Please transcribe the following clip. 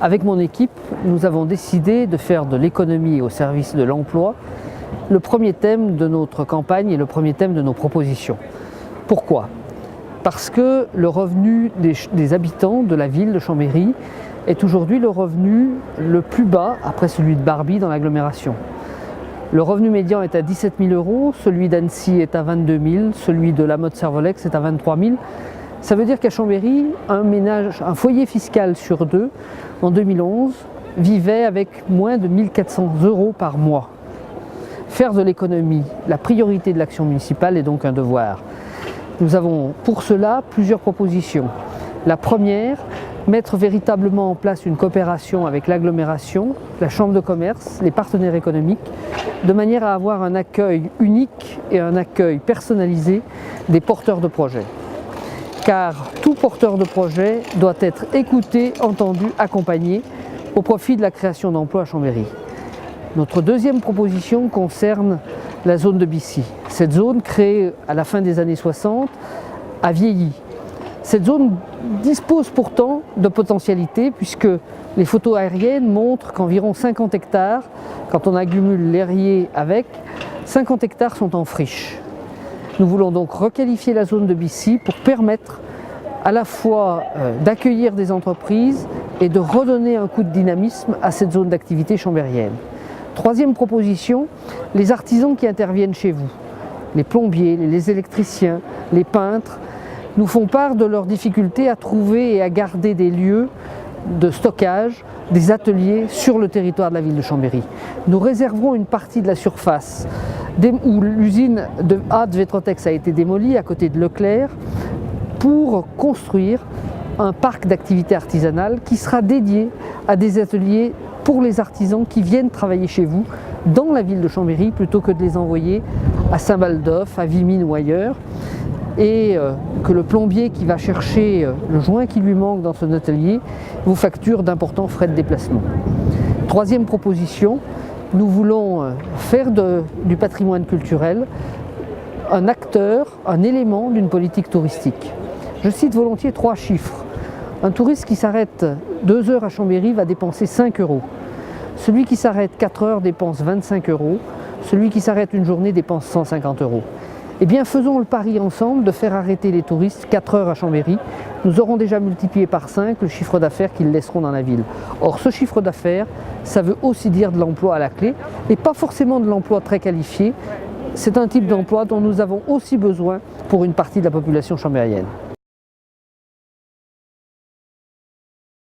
Avec mon équipe, nous avons décidé de faire de l'économie au service de l'emploi le premier thème de notre campagne et le premier thème de nos propositions. Pourquoi ? Parce que le revenu des habitants de la ville de Chambéry est aujourd'hui le revenu le plus bas après celui de Barbie dans l'agglomération. Le revenu médian est à 17 000 €, celui d'Annecy est à 22 000, celui de la Motte-Servolex est à 23 000. Ça veut dire qu'à Chambéry, un foyer fiscal sur deux, en 2011, vivait avec moins de 1 400 € par mois. Faire de l'économie la priorité de l'action municipale est donc un devoir. Nous avons pour cela plusieurs propositions. La première, mettre véritablement en place une coopération avec l'agglomération, la chambre de commerce, les partenaires économiques, de manière à avoir un accueil unique et un accueil personnalisé des porteurs de projets. Car tout porteur de projet doit être écouté, entendu, accompagné au profit de la création d'emplois à Chambéry. Notre deuxième proposition concerne la zone de Bissy. Cette zone, créée à la fin des années 60, a vieilli. Cette zone dispose pourtant de potentialités puisque les photos aériennes montrent qu'environ 50 hectares, quand on accumule l'airier avec, 50 hectares sont en friche. Nous voulons donc requalifier la zone de Bissy pour permettre à la fois d'accueillir des entreprises et de redonner un coup de dynamisme à cette zone d'activité chambérienne. Troisième proposition, les artisans qui interviennent chez vous, les plombiers, les électriciens, les peintres, nous font part de leurs difficultés à trouver et à garder des lieux de stockage, des ateliers sur le territoire de la ville de Chambéry. Nous réserverons une partie de la surface où l'usine de Vetrotex a été démolie à côté de Leclerc pour construire un parc d'activités artisanales qui sera dédié à des ateliers pour les artisans qui viennent travailler chez vous dans la ville de Chambéry plutôt que de les envoyer à Saint-Baldeuf, à Vimines ou ailleurs, et que le plombier qui va chercher le joint qui lui manque dans son atelier vous facture d'importants frais de déplacement. Troisième proposition, nous voulons faire du patrimoine culturel un acteur, un élément d'une politique touristique. Je cite volontiers 3 chiffres. Un touriste qui s'arrête 2 heures à Chambéry va dépenser 5 €. Celui qui s'arrête 4 heures dépense 25 €. Celui qui s'arrête une journée dépense 150 €. Eh bien, faisons le pari ensemble de faire arrêter les touristes 4 heures à Chambéry. Nous aurons déjà multiplié par 5 le chiffre d'affaires qu'ils laisseront dans la ville. Or, ce chiffre d'affaires, ça veut aussi dire de l'emploi à la clé, et pas forcément de l'emploi très qualifié. C'est un type d'emploi dont nous avons aussi besoin pour une partie de la population chambérienne.